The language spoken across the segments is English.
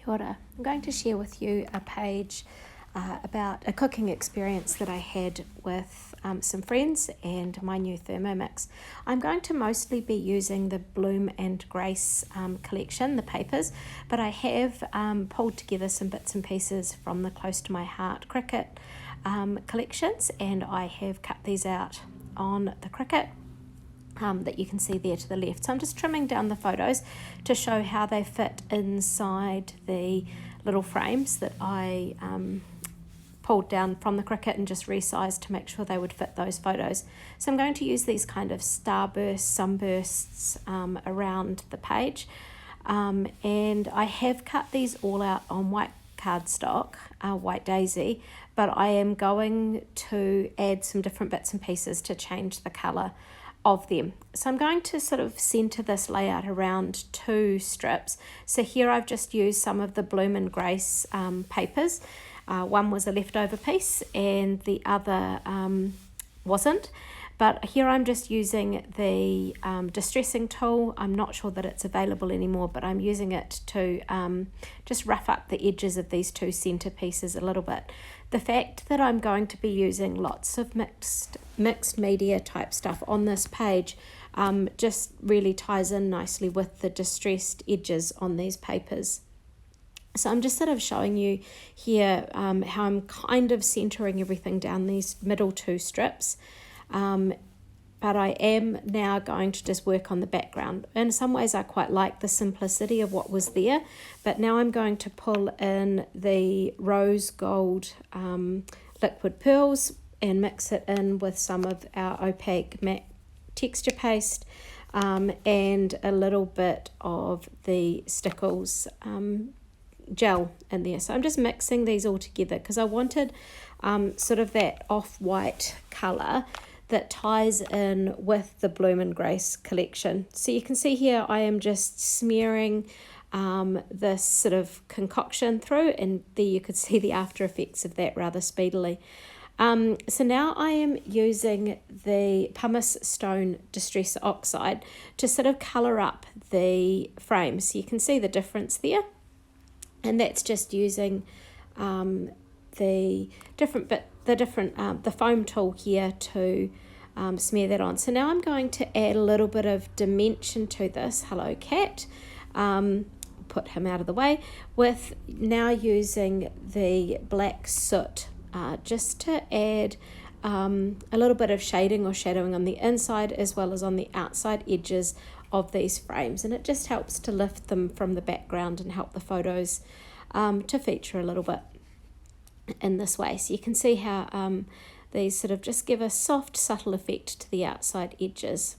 Kia ora. I'm going to share with you a page about a cooking experience that I had with some friends and my new Thermomix. I'm going to mostly be using the Bloom and Grace collection, the papers, but I have pulled together some bits and pieces from the Close to My Heart Cricket collections, and I have cut these out on the Cricket that you can see there to the left. So I'm just trimming down the photos to show how they fit inside the little frames that I pulled down from the Cricket and just resized to make sure they would fit those photos. So I'm going to use these kind of starbursts, sunbursts around the page, and I have cut these all out on white cardstock, white daisy, but I am going to add some different bits and pieces to change the colour of them. So I'm going to sort of center this layout around two strips. So here I've just used some of the Bloom and Grace papers. One was a leftover piece and the other wasn't. But here I'm just using the distressing tool. I'm not sure that it's available anymore, but I'm using it to just rough up the edges of these two center pieces a little bit. The fact that I'm going to be using lots of mixed media type stuff on this page just really ties in nicely with the distressed edges on these papers. So I'm just sort of showing you here how I'm kind of centering everything down these middle two strips. But I am now going to just work on the background. In some ways I quite like the simplicity of what was there, but now I'm going to pull in the rose gold liquid pearls and mix it in with some of our opaque matte texture paste and a little bit of the Stickles gel in there. So I'm just mixing these all together because I wanted sort of that off-white colour that ties in with the Bloom and Grace collection. So you can see here I am just smearing this sort of concoction through, and there you could see the after effects of that rather speedily. So now I am using the pumice stone distress oxide to sort of colour up the frame. So you can see the difference there, and that's just using the foam tool here to smear that on. So now I'm going to add a little bit of dimension to this. Hello cat. Put him out of the way with now using the black soot just to add a little bit of shading or shadowing on the inside as well as on the outside edges of these frames, and it just helps to lift them from the background and help the photos to feature a little bit in this way. So you can see how these sort of just give a soft, subtle effect to the outside edges.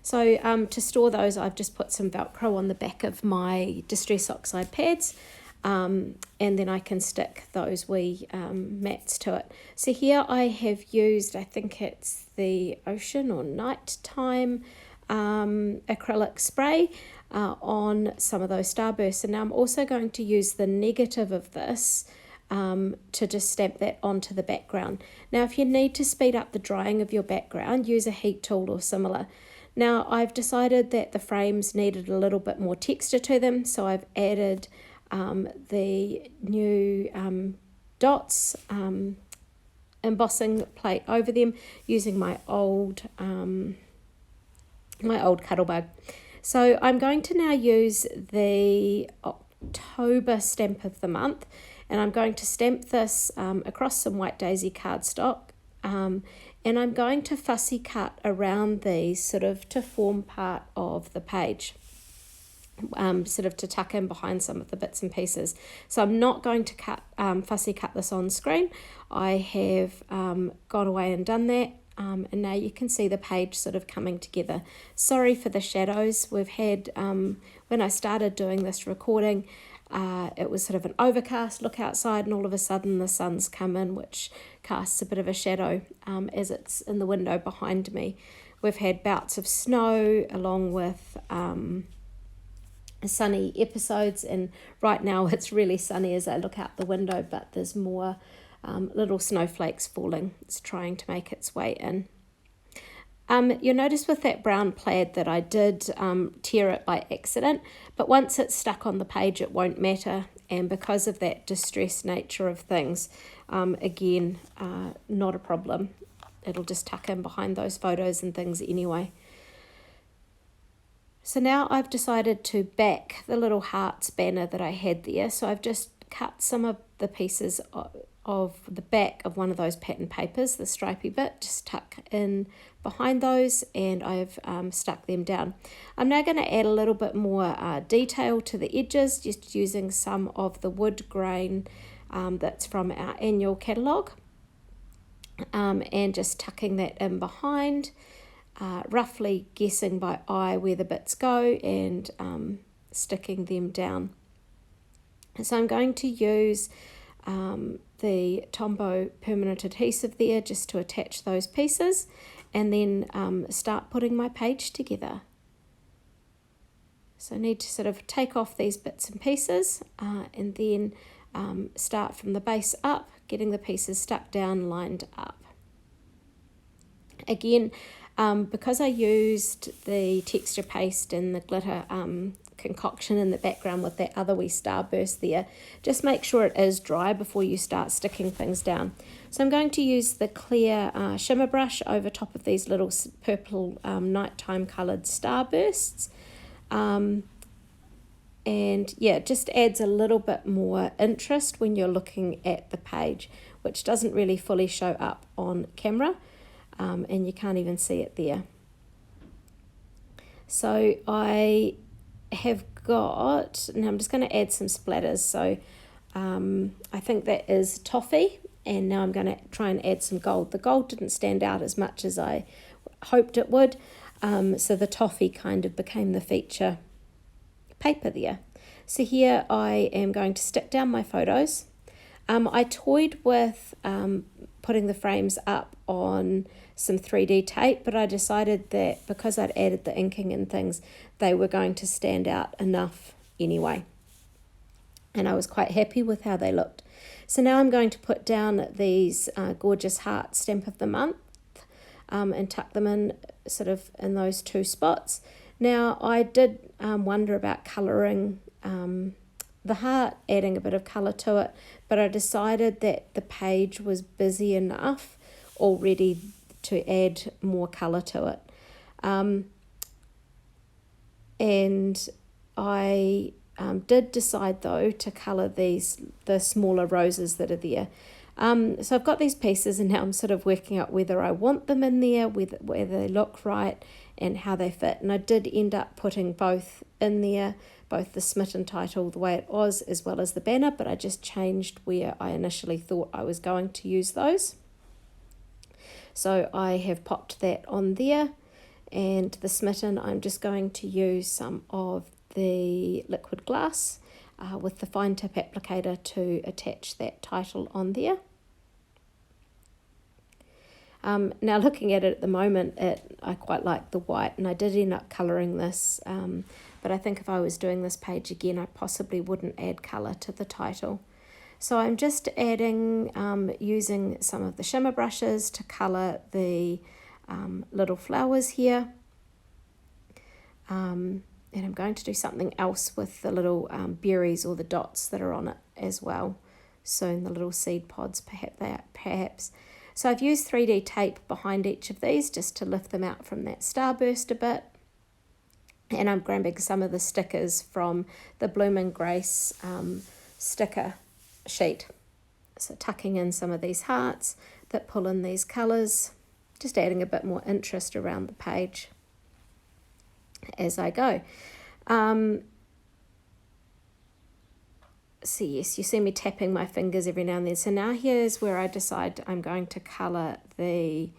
So to store those, I've just put some Velcro on the back of my Distress Oxide pads, and then I can stick those wee mats to it. So here I have used, I think it's the Ocean or Nighttime acrylic spray on some of those starbursts. And now I'm also going to use the negative of this to just stamp that onto the background. Now if you need to speed up the drying of your background, use a heat tool or similar. Now I've decided that the frames needed a little bit more texture to them, so I've added the new dots embossing plate over them using my old Cuttlebug. So I'm going to now use the October stamp of the month, and I'm going to stamp this across some white daisy cardstock, and I'm going to fussy cut around these sort of to form part of the page, sort of to tuck in behind some of the bits and pieces. So I'm not going to fussy cut this on screen. I have gone away and done that. And now you can see the page sort of coming together. Sorry for the shadows. We've had, when I started doing this recording, it was sort of an overcast look outside, and all of a sudden the sun's come in, which casts a bit of a shadow as it's in the window behind me. We've had bouts of snow along with sunny episodes, and right now it's really sunny as I look out the window, but there's more little snowflakes falling. It's trying to make its way in. You'll notice with that brown plaid that I did tear it by accident, but once it's stuck on the page it won't matter, and because of that distressed nature of things, again, not a problem. It'll just tuck in behind those photos and things anyway. So now I've decided to back the little hearts banner that I had there, so I've just cut some of the pieces of the back of one of those pattern papers, the stripy bit, just tuck in behind those, and I've stuck them down. I'm now going to add a little bit more detail to the edges, just using some of the wood grain that's from our annual catalogue, and just tucking that in behind, roughly guessing by eye where the bits go, and sticking them down. So I'm going to use the Tombow permanent adhesive there just to attach those pieces, and then start putting my page together. So I need to sort of take off these bits and pieces, and then start from the base up, getting the pieces stuck down, lined up. Again, because I used the texture paste and the glitter concoction in the background with that other wee starburst there, just make sure it is dry before you start sticking things down. So I'm going to use the clear shimmer brush over top of these little purple nighttime coloured starbursts. And yeah, it just adds a little bit more interest when you're looking at the page, which doesn't really fully show up on camera, and you can't even see it there. So I have got, now I'm just going to add some splatters. So I think that is toffee, and now I'm going to try and add some gold. The gold didn't stand out as much as I hoped it would, so the toffee kind of became the feature paper there. So here I am going to stick down my photos. I toyed with putting the frames up on some 3D tape, but I decided that because I'd added the inking and things, they were going to stand out enough anyway. And I was quite happy with how they looked. So now I'm going to put down these gorgeous heart stamp of the month, and tuck them in sort of in those two spots. Now I did wonder about colouring the heart, adding a bit of colour to it, but I decided that the page was busy enough already to add more colour to it. And I did decide though to colour the smaller roses that are there. So I've got these pieces, and now I'm sort of working out whether I want them in there, whether they look right and how they fit. And I did end up putting both in there, both the Smitten title the way it was as well as the banner, but I just changed where I initially thought I was going to use those. So I have popped that on there, and the Smitten, I'm just going to use some of the liquid glass with the fine tip applicator to attach that title on there. Now looking at it at the moment, I quite like the white, and I did end up colouring this, but I think if I was doing this page again, I possibly wouldn't add colour to the title. So I'm just adding, using some of the shimmer brushes to colour the little flowers here. And I'm going to do something else with the little berries or the dots that are on it as well. Soon, the little seed pods, perhaps. So I've used 3D tape behind each of these just to lift them out from that starburst a bit. And I'm grabbing some of the stickers from the Bloom & Grace sticker sheet. So tucking in some of these hearts that pull in these colours, just adding a bit more interest around the page as I go. So yes, you see me tapping my fingers every now and then. So now here's where I decide I'm going to colour the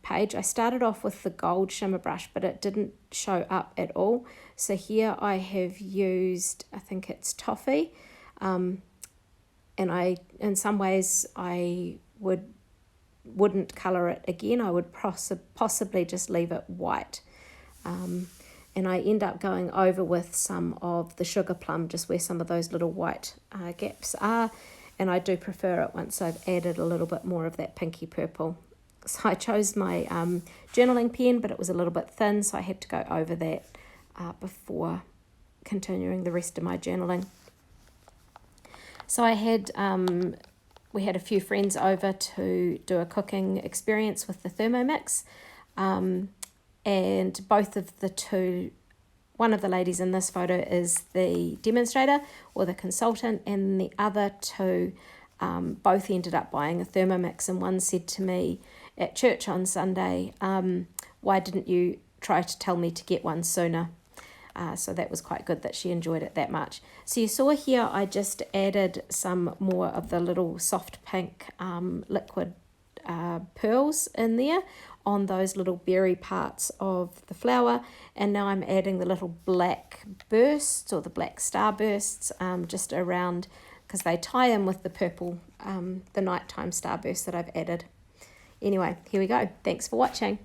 page. I started off with the gold shimmer brush, but it didn't show up at all. So here I have used, I think it's toffee, and in some ways I wouldn't colour it again. I would possibly just leave it white. And I end up going over with some of the sugar plum, just where some of those little white gaps are. And I do prefer it once I've added a little bit more of that pinky purple So I chose my journaling pen, but it was a little bit thin, so I had to go over that before continuing the rest of my journaling. So we had a few friends over to do a cooking experience with the Thermomix, and both of the two, one of the ladies in this photo is the demonstrator or the consultant, and the other two both ended up buying a Thermomix, and one said to me at church on Sunday, why didn't you try to tell me to get one sooner? So that was quite good that she enjoyed it that much. So you saw here I just added some more of the little soft pink liquid pearls in there on those little berry parts of the flower, and now I'm adding the little black bursts or the black star bursts just around, because they tie in with the purple, the nighttime starburst that I've added. Anyway, here we go. Thanks for watching.